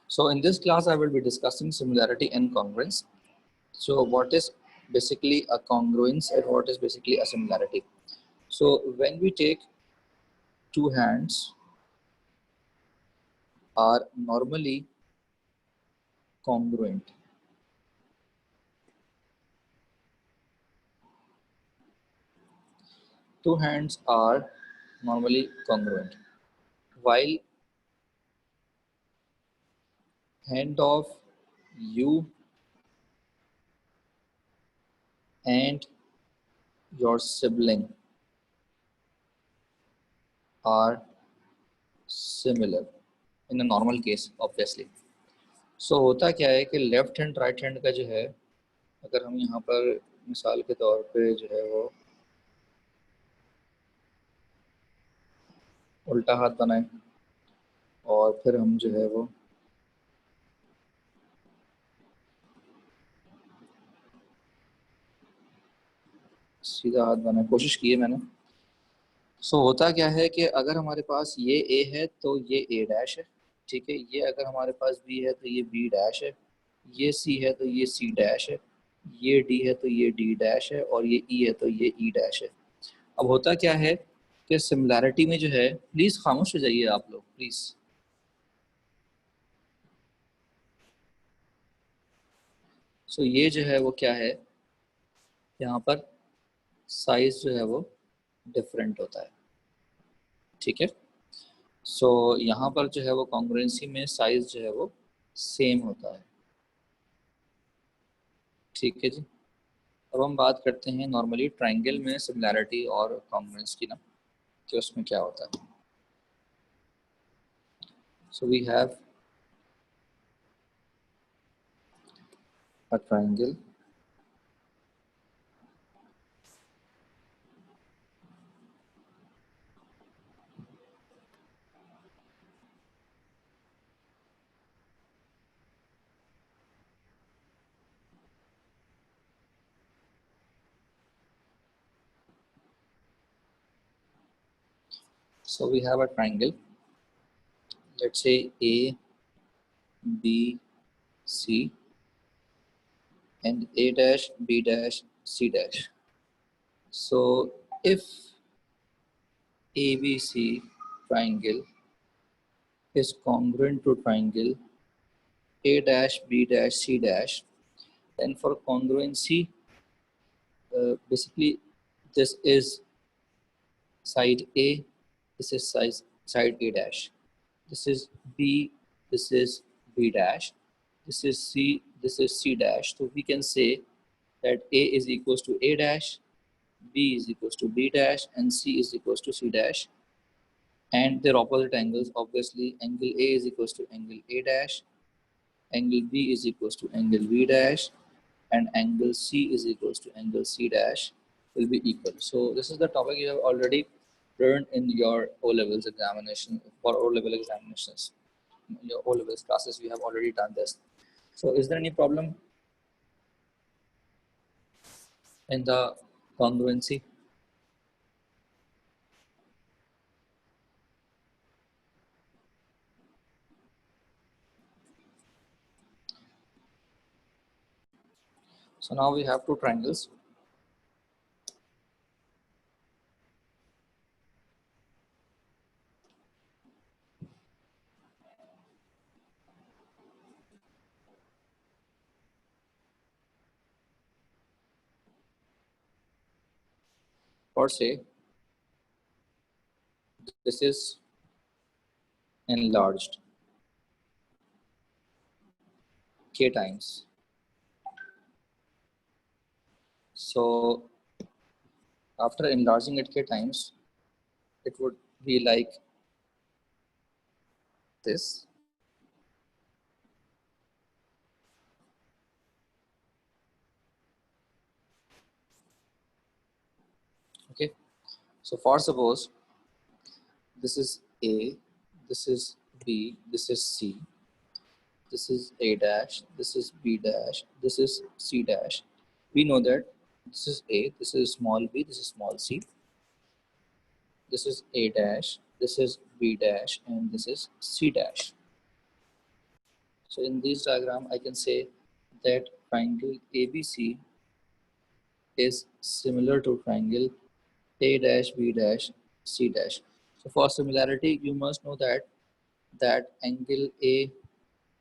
So in this class, I will be discussing similarity and congruence. So what is basically a congruence and what is basically a similarity? So when we take two hands are normally congruent. Two hands are normally congruent. While hand of you and your sibling are similar in a normal case obviously. So होता क्या है कि left hand right hand का जो है, अगर हम यहाँ पर मिसाल के तौर पे जो है वो उल्टा हाथ बनाएं और फिर हम जो है वो सीधा हाथ बनाएं, कोशिश की है मैंने। सो होता क्या है कि अगर हमारे पास ये ए है तो ये ए डैश है, ठीक है। ये अगर हमारे पास बी है तो ये बी डैश है, ये सी है तो ये सी डैश है, ये डी है तो ये डी डैश है, और ये ई है तो ये ई डैश है। अब होता क्या है कि सिमिलैरिटी में जो है, प्लीज़ खामोश हो जाइए आप लोग प्लीज़। सो ये जो है वो क्या है, यहाँ पर साइज जो है वो डिफरेंट होता है, ठीक है। सो यहाँ पर जो है वो कॉन्ग्रुएंसी में साइज जो है वो सेम होता है, ठीक है जी। अब हम बात करते हैं नॉर्मली ट्रायंगल में सिमिलैरिटी और कॉन्ग्रुएंस की ना, कि उसमें क्या होता है। So we have a triangle so we have a triangle, let's say A, B, C and A dash, B dash, C dash. So if ABC triangle is congruent to triangle A dash, B dash, C dash, then for congruency, basically this is side A, this is side A dash, this is B, this is B dash, this is C, this is C dash. So we can say that A is equals to A dash, B is equals to B dash, and C is equals to C dash. And their opposite angles, obviously angle A is equals to angle A dash, angle B is equals to angle B dash, and angle C is equals to angle C dash will be equal. So this is the topic you have already learned in your O-levels examination. For O-level examinations, in your O-levels classes, we have already done this. So is there any problem in the congruency? So now we have two triangles. Or say this is enlarged k times. So after enlarging it k times, it would be like this. Okay. So for suppose this is A, this is B, this is C, this is A dash, this is B dash, this is C dash. We know that this is A, this is small b, this is small c, this is A dash, this is B dash, and this is C dash. So in this diagram I can say that triangle ABC is similar to triangle A dash B dash C dash. So for similarity you must know that angle A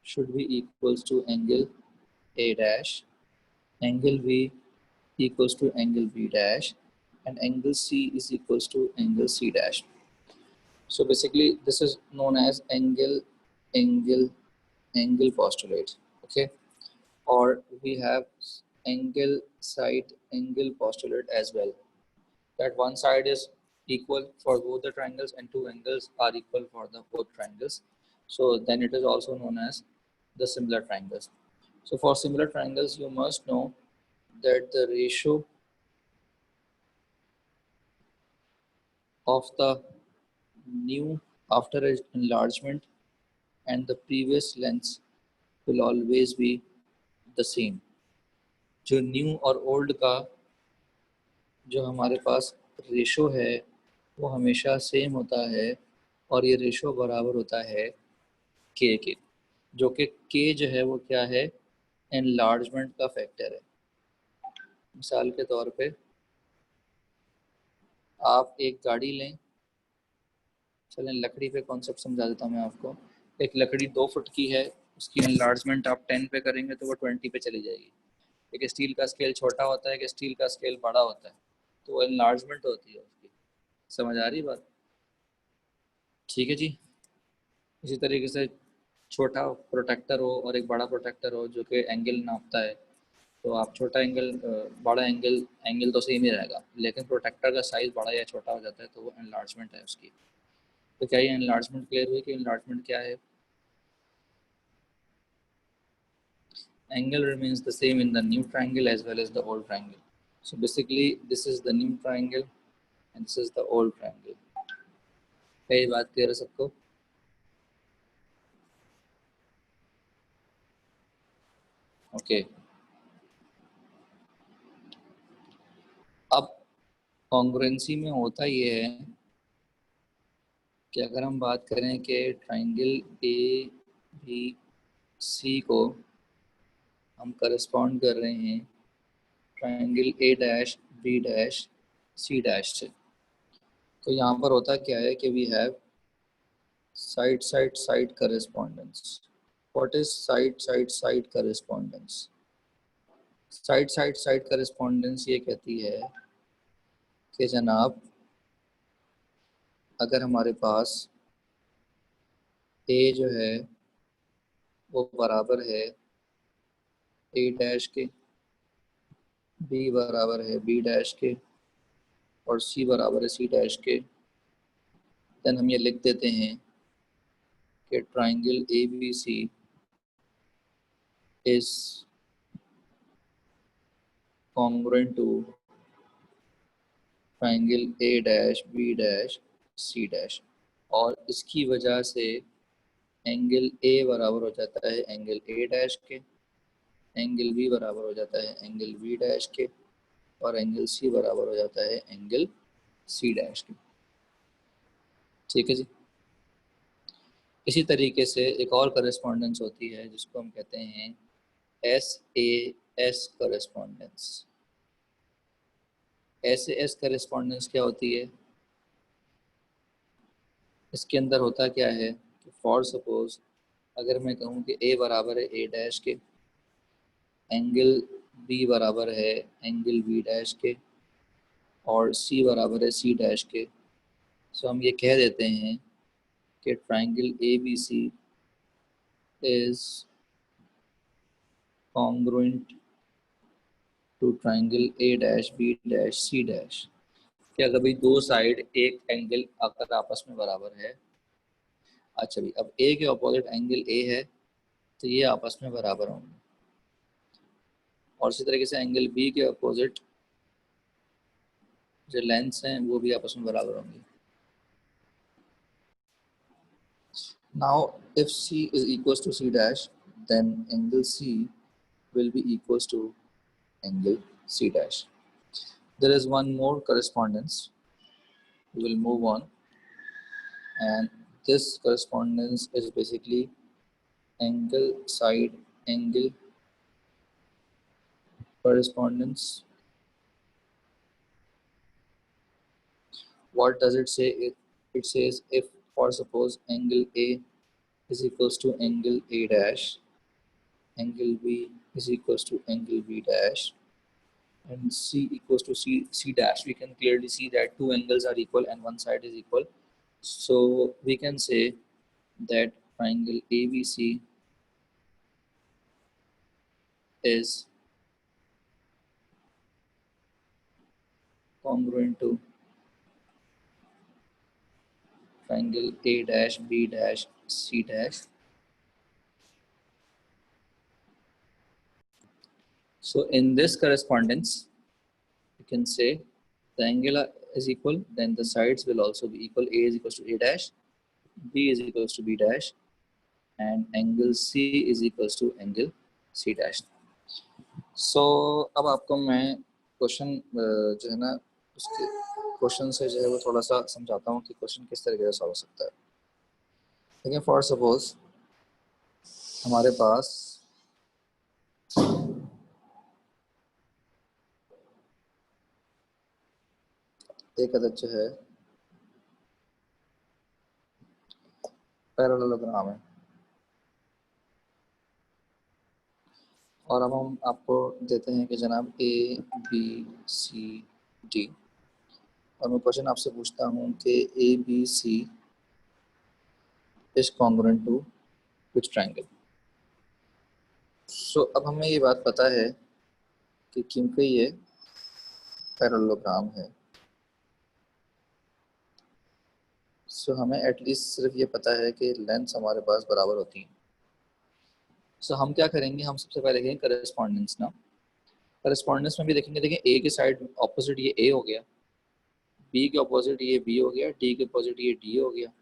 should be equals to angle A dash, angle B equals to angle B dash, and angle C is equals to angle C dash. So basically this is known as angle angle postulate. Okay, or we have angle side angle postulate as well, that one side is equal for both the triangles and two angles are equal for the both triangles. So then it is also known as the similar triangles. So for similar triangles you must know that the ratio of the new after enlargement and the previous lengths will always be the same. जो new और old का जो हमारे पास ratio है वो हमेशा same होता है और ये रेशो बराबर होता है के, जो कि के जो है वो क्या है, एनलार्जमेंट का फैक्टर है। मिसाल के तौर पे आप एक गाड़ी लें, चलें लकड़ी पे कॉन्सेप्ट समझा देता हूँ मैं आपको। एक लकड़ी 2 फुट की है, उसकी एनलार्जमेंट आप 10 पे करेंगे तो वो 20 पे चली जाएगी। एक स्टील का स्केल छोटा होता है, एक स्टील का स्केल बड़ा होता है, तो वो एनलार्जमेंट होती है उसकी। समझ आ रही बात? ठीक है जी। इसी तरीके से छोटा प्रोटेक्टर हो और एक बड़ा प्रोटेक्टर हो जो कि एंगल नापता है, तो आप छोटा एंगल बड़ा एंगल तो सेम ही रहेगा, लेकिन प्रोटेक्टर का साइज़ बड़ा या छोटा हो जाता है तो वो एनलार्जमेंट है उसकी। तो क्या ये एनलार्जमेंट क्लियर हुई कि एनलार्जमेंट क्या है? Angle remains the same in the new triangle as well as the old triangle. So basically this is the new triangle and this is the old triangle. क्या ये बात क्लियर है सबको? Okay, अब कॉन्ग्रुएंसी में होता ये है कि अगर हम बात करें कि ट्राइंगल ए बी सी को हम करस्पॉन्ड कर रहे हैं triangle A dash B dash C dash से, तो यहाँ पर होता क्या है कि we have side side side correspondence. What is side side side correspondence? Side side side correspondence ये कहती है कि जनाब अगर हमारे पास ए जो है वो बराबर है ए डैश के, बी बराबर है बी डैश के और सी बराबर है सी डैश के, देन हम ये लिख देते हैं कि triangle A B C is congruent to triangle A dash B dash C dash, और इसकी वजह से एंगल ए बराबर हो जाता है एंगल ए डैश के, एंगल बी बराबर हो जाता है एंगल बी डैश के, और एंगल सी बराबर हो जाता है एंगल सी डैश के। ठीक है जी। इसी तरीके से एक और करस्पॉन्डेंस होती है जिसको हम कहते हैं SAS करस्पॉन्डेंस। SAS करस्पॉन्डेंस क्या होती है? इसके अंदर होता क्या है कि फॉर सपोज अगर मैं कहूँ कि ए बराबर है ए डैश के, एंगल बी बराबर है एंगल बी डैश के और सी बराबर है सी डैश के, सो हम ये कह देते हैं कि triangle ABC is congruent to triangle A dash B dash C dash. क्या कभी दो साइड एक एंगल अगर आपस में बराबर है, अच्छा भी अब A के अपोजिट एंगल A है तो ये आपस में बराबर होंगे, और इसी तरीके से एंगल B के अपोजिट जो लेंथ्स हैं वो भी आपस में बराबर होंगे। Now if C is equals to C dash, then angle C will be equals to angle C dash. There is one more correspondence. We will move on, and this correspondence is basically angle side angle correspondence. What does it say? It says if, for suppose, angle A is equals to angle A dash, angle B is equals to angle B dash, and C equals to C dash, we can clearly see that two angles are equal and one side is equal. So we can say that triangle ABC is congruent to triangle A dash B dash C dash. So in this correspondence, you can say the angle is equal, then the sides will also be equal. A is equals to A dash, B is equals to B dash, and angle C is equals to angle C dash. So अब आपको मैं question जो है ना उसके question से जो है वो थोड़ा सा समझाता हूँ कि क्वेश्चन किस तरीके से सॉल्व हो सकता है. ठीक है, फॉर सपोज हमारे पास एक अदद जो है पैरेललोग्राम है, और अब हम आपको देते हैं कि जनाब ए बी सी डी, और मैं क्वेश्चन आपसे पूछता हूँ कि A B C is congruent to which triangle. So अब हमें ये बात पता है कि क्योंकि ये पैरेललोग्राम है, सो हमें एटलीस्ट सिर्फ ये पता है कि लेंथ हमारे पास बराबर होती है. सो हम क्या करेंगे, हम सबसे पहले देखेंगे करस्पॉन्डेंस ना. करस्पॉन्डेंस में भी देखेंगे, देखें ए के साइड ऑपोजिट ये ए हो गया, बी के अपोजिट ये बी हो गया, डी के अपोजिट ये डी हो गया,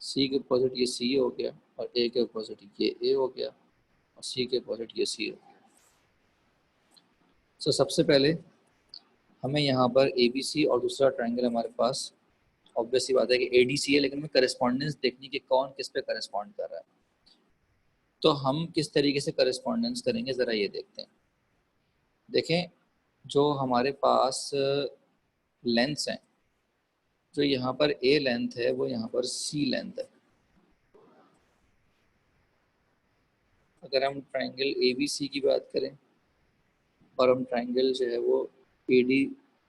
सी के अपोजिट ये सी हो गया, और ए के अपोजिट ये ए हो गया, और सी के अपोजिट ये सी हो गया. सो सबसे पहले हमें यहाँ पर ए बी सी और दूसरा ट्रायंगल हमारे पास ऑब्वियस सी बात है कि ए डी सी है, लेकिन हमें करस्पॉन्डेंस देखनी कि कौन किस पे करस्पॉन्ड कर रहा है. तो हम किस तरीके से करस्पॉन्डेंस करेंगे ज़रा ये देखते हैं. देखें, जो हमारे पास लेंथ्स हैं, जो यहाँ पर ए लेंथ है वो यहाँ पर सी लेंथ है. अगर हम ट्रायंगल ए बी सी की बात करें और हम ट्रायंगल जो है वो ए डी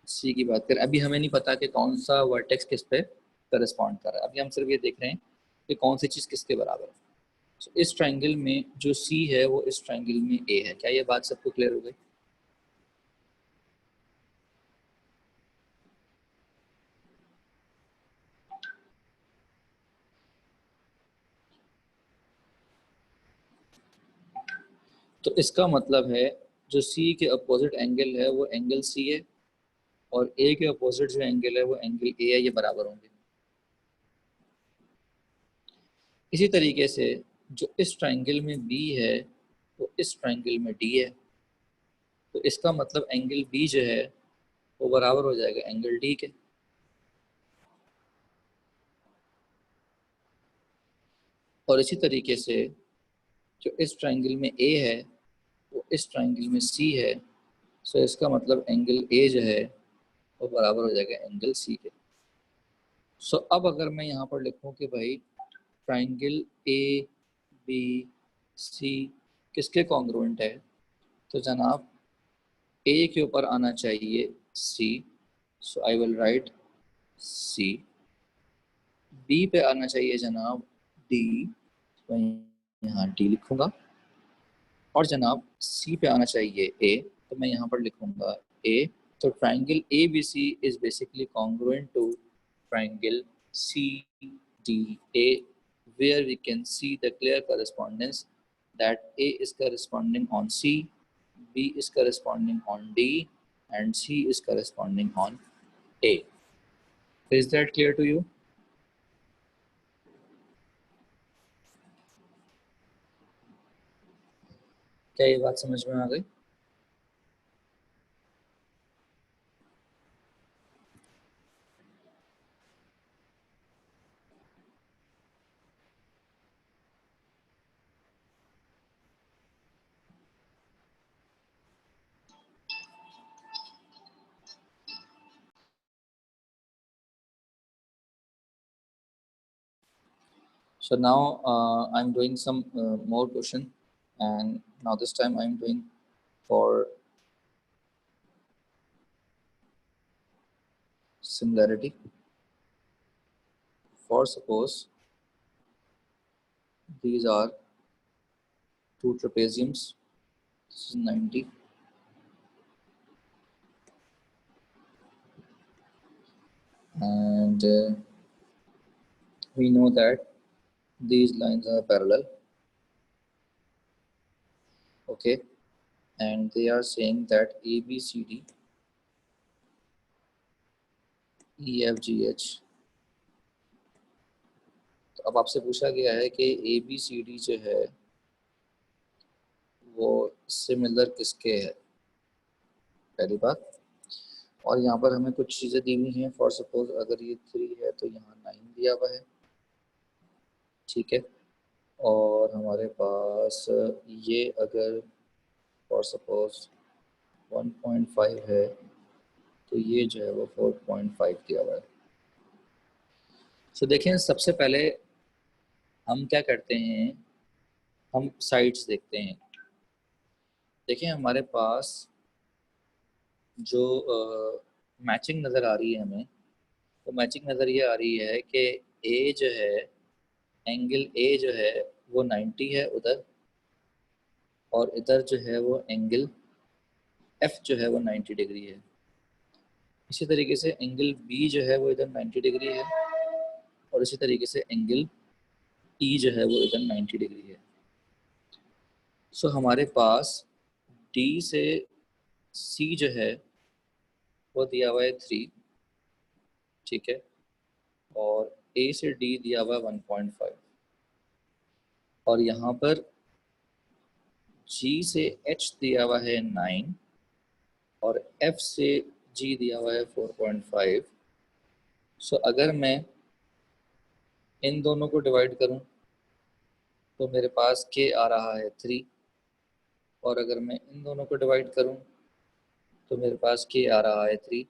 सी की बात करें, अभी हमें नहीं पता कि कौन सा वर्टेक्स किस पे करस्पॉन्ड कर रहा है. अभी हम सिर्फ ये देख रहे हैं कि कौन सी चीज़ किसके बराबर है. तो इस ट्रायंगल में जो सी है वो इस ट्रायंगल में ए है. क्या ये बात सबको क्लियर हो गई? तो इसका मतलब है जो सी के अपोजिट एंगल है वो एंगल सी है, और ए के अपोजिट जो एंगल है वो एंगल ए है, ये बराबर होंगे. इसी तरीके से जो इस ट्रायंगल में बी है वो इस ट्रायंगल में डी है, तो इसका मतलब एंगल बी जो है वो बराबर हो जाएगा एंगल डी के. और इसी तरीके से जो इस ट्रायंगल में ए है वो इस ट्रायंगल में सी है, सो इसका मतलब एंगल ए जो है वो बराबर हो जाएगा एंगल सी के. सो अब अगर मैं यहाँ पर लिखूँ कि भाई ट्रायंगल ए बी सी किसके कॉन्ग्रुएंट है, तो जनाब ए के ऊपर आना चाहिए C, so I will write C. B पे आना चाहिए जनाब डी, तो यहाँ डी लिखूंगा. और जनाब सी पे आना चाहिए ए, तो मैं यहाँ पर लिखूंगा ए. तो triangle A B C is basically congruent to triangle C D A, where we can see the clear correspondence that A is corresponding on C, B is corresponding on D, and C is corresponding on A. Is that clear to you? क्या ये बात समझ में आ गई? So now I'm doing some more question, and now this time I'm doing for similarity. For suppose these are two trapeziums. This is 90. And we know that these lines are parallel. Okay. And they are saying that A, B, C, D, E, F, G, H. तो अब आपसे पूछा गया है कि A B C D जो है वो सिमिलर किसके है, पहली बात। और यहाँ पर हमें कुछ चीज़ें दी हुई हैं। फॉर सपोज अगर ये 3 है तो यहाँ 9 दिया हुआ है, ठीक है। और हमारे पास ये अगर फॉर सपोज 1.5 है तो ये जो है वो 4.5 दिया हुआ है। तो देखें, सबसे पहले हम क्या करते हैं, हम साइड्स देखते हैं। देखें हमारे पास जो मैचिंग नज़र आ रही है हमें, तो मैचिंग नज़र ये आ रही है कि ए जो है, एंगल ए जो है वो 90 है उधर, और इधर जो है वो एंगल एफ जो है वो 90 डिग्री है। इसी तरीके से एंगल बी जो है वो इधर 90 डिग्री है, और इसी तरीके से एंगल ई जो है वो इधर 90 डिग्री है। सो हमारे पास डी से सी जो है वो दिया हुआ है 3, ठीक है। और ए से डी दिया हुआ है 1.5, और यहाँ पर जी से एच दिया हुआ है 9, और एफ से जी दिया हुआ है 4.5। सो अगर मैं इन दोनों को डिवाइड करूं तो मेरे पास के आ रहा है 3, और अगर मैं इन दोनों को डिवाइड करूं तो मेरे पास के आ रहा है 3।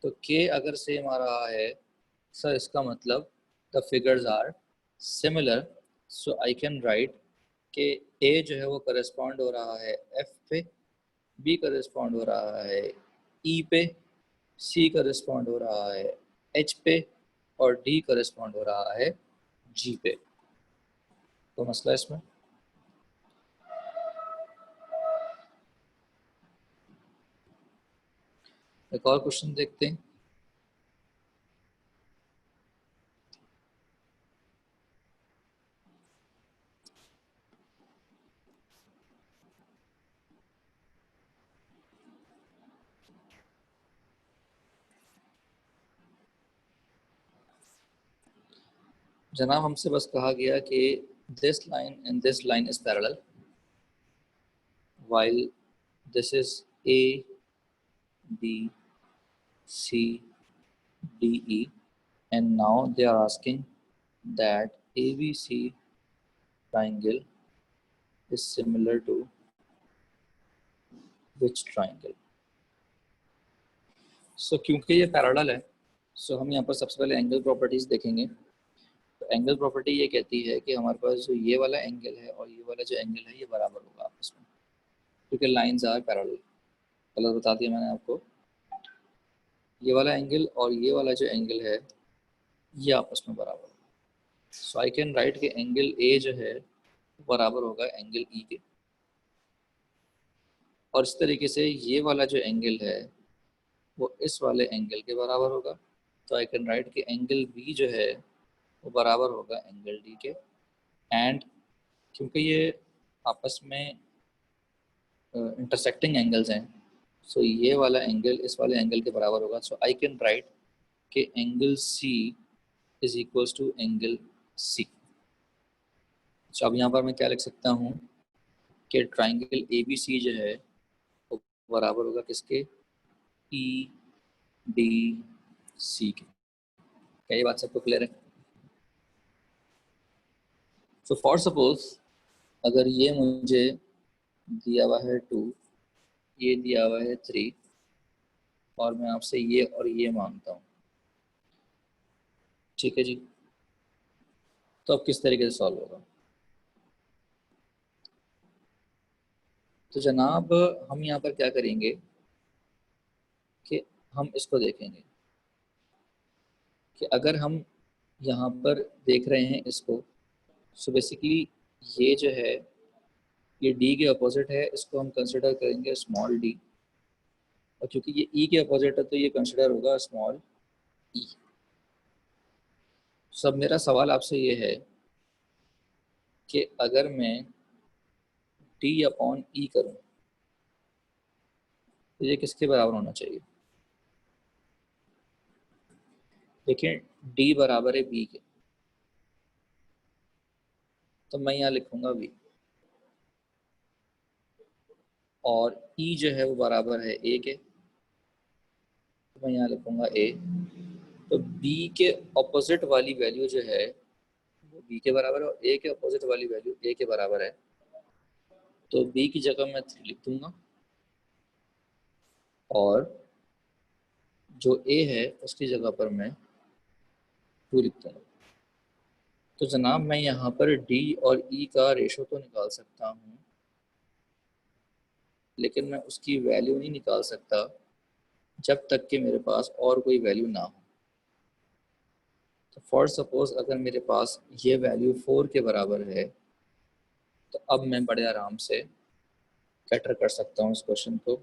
तो के अगर सेम आ रहा है सर, इसका मतलब the figures are similar. So I can write कि ए जो है वो करस्पॉन्ड हो रहा है एफ पे, बी करस्पॉन्ड हो रहा है ई पे, सी करस्पॉन्ड हो रहा है एच पे, और डी करस्पॉन्ड हो रहा है जी पे। तो मसला इसमें एक और क्वेश्चन देखते हैं। जनाब हमसे बस कहा गया कि this line and this line is parallel while this is A, B, C, D, E, and now they are asking that ABC triangle is similar to which triangle? So क्योंकि ये पैरेलल है, सो हम यहाँ पर सबसे पहले एंगल प्रॉपर्टीज देखेंगे। तो एंगल प्रॉपर्टी ये कहती है कि हमारे पास जो ये वाला एंगल है और ये वाला जो एंगल है ये बराबर होगा आपस में, क्योंकि लाइंस आर पैरेलल। कलर बता दिया मैंने आपको। ये वाला एंगल और ये वाला जो एंगल है ये आपस में बराबर होगा। सो आई कैन राइट कि एंगल ए जो है बराबर होगा एंगल ई के, और इस तरीके से ये वाला जो एंगल है वो इस वाले एंगल के बराबर होगा। तो आई कैन राइट कि एंगल बी जो है वो बराबर होगा एंगल डी के। एंड क्योंकि ये आपस में इंटरसेक्टिंग एंगल्स हैं, सो ये वाला एंगल इस वाले एंगल के बराबर होगा। सो आई कैन राइट कि angle C is equals to angle C. तो अब यहाँ पर मैं क्या लिख सकता हूँ कि ट्राइंगल ए बी सी जो है वो बराबर होगा किसके, ई डी सी के। क्या ये बात सबको क्लियर है? सो फॉर सपोज अगर ये मुझे दिया हुआ है 2, ये दिया हुआ है 3, और मैं आपसे ये और ये मांगता हूँ, ठीक है जी। तो अब किस तरीके से सॉल्व होगा? तो जनाब हम यहाँ पर क्या करेंगे कि हम इसको देखेंगे कि अगर हम यहाँ पर देख रहे हैं इसको, सो बेसिकली ये जो है ये डी के अपोजिट है, इसको हम कंसिडर करेंगे स्मॉल डी, और क्योंकि ये ई के अपोजिट है तो ये कंसिडर होगा स्मॉल ई। सब मेरा सवाल आपसे ये है कि अगर मैं डी अपॉन ई करूँ तो ये किसके बराबर होना चाहिए? देखिए डी बराबर है बी के, तो मैं यहाँ लिखूंगा बी, और ई जो है वो बराबर है ए के, तो मैं यहाँ लिखूंगा ए। तो बी के ऑपोजिट वाली वैल्यू जो है वो बी के बराबर है, और ए के ऑपोजिट वाली वैल्यू ए के बराबर है, तो बी की जगह मैं 3 लिख दूंगा, और जो ए है उसकी जगह पर मैं 2 लिख दूंगा। तो जनाब मैं यहाँ पर डी और ई का रेशो तो निकाल सकता हूँ, लेकिन मैं उसकी वैल्यू नहीं निकाल सकता जब तक कि मेरे पास और कोई वैल्यू ना हो। तो फॉर सपोज अगर मेरे पास ये वैल्यू 4 के बराबर है, तो अब मैं बड़े आराम से कैटर कर सकता हूँ इस क्वेश्चन को।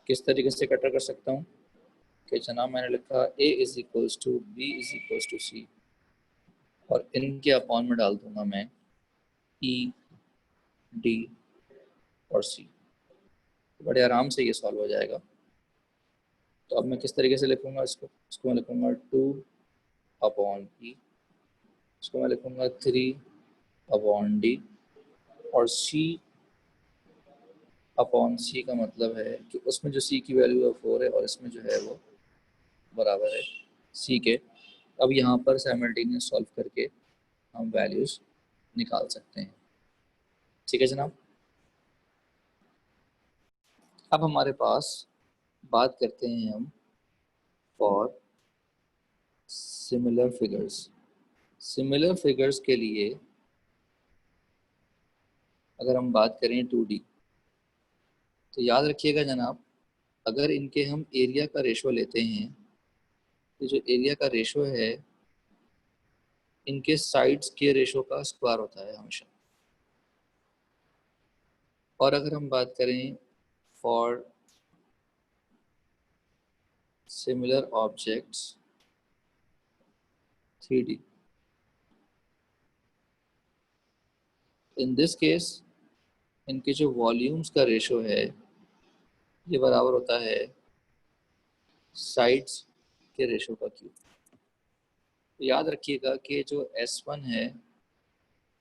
किस तरीके से कैटर कर सकता हूँ कि जनाब मैंने लिखा a is equals to B is equals to C, और इनके अपॉन में डाल दूंगा मैं ई डी और सी, बड़े आराम से ये सॉल्व हो जाएगा। तो अब मैं किस तरीके से लिखूंगा इसको मैं लिखूंगा 2 अपॉन ई, इसको मैं लिखूंगा 3 अपॉन डी, और सी अपॉन सी का मतलब है कि उसमें जो सी की वैल्यू है 4 है, और इसमें जो है वो बराबर है सी के। अब यहाँ पर साइमल्टेनियस सॉल्व करके हम वैल्यूज निकाल सकते हैं। ठीक है जनाब। अब हमारे पास बात करते हैं हम for similar figures. Similar figures के लिए अगर हम बात करें 2D, तो याद रखिएगा जनाब, अगर इनके हम एरिया का रेशो लेते हैं तो जो एरिया का रेशो है इनके साइड्स के रेशो का स्क्वायर होता है हमेशा। और अगर हम बात करें for similar objects 3D, in this case इनके जो वॉल्यूम्स का रेशो है ये बराबर होता है साइड्स के रेशो का क्यूब। तो याद रखिएगा कि जो S1 है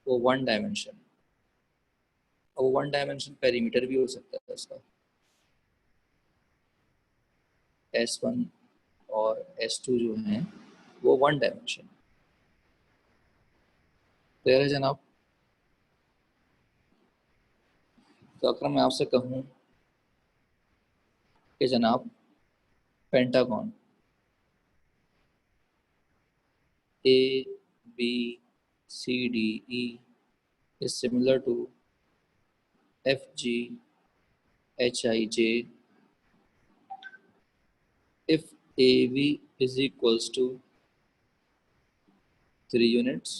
वो 1 डायमेंशन, और 1 डायमेंशन पेरीमीटर भी हो सकता है उसका। S1 और S2 जो हैं वो 1 डायमेंशन। क्लियर है जनाब? तो अगर मैं आपसे कहूँ कि जनाब pentagon ABCDE is similar to FGHIJ if AB is equals to 3 units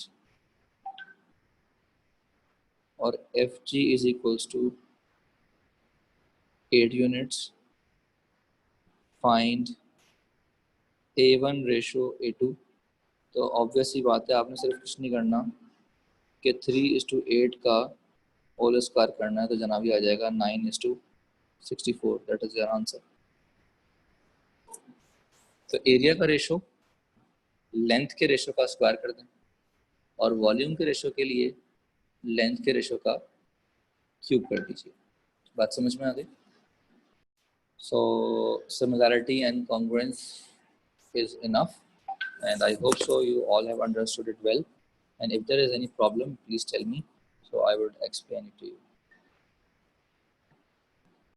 or FG is equals to 8 units, find A1 ratio A2। तो ऑब्वियस ही बात है, आपने सिर्फ कुछ नहीं करना कि 3:8 का होल स्क्वायर करना है, तो जनाब ये आ जाएगा 9:64। That is your answer. तो एरिया का रेशो लेंथ के रेशो का स्क्वायर कर दें, और वॉल्यूम के रेशो के लिए लेंथ के रेशो का क्यूब कर दीजिए। बात समझ में आ गई? So similarity and congruence is enough, and I hope so you all have understood it well, and if there is any problem please tell me, so I would explain it to you.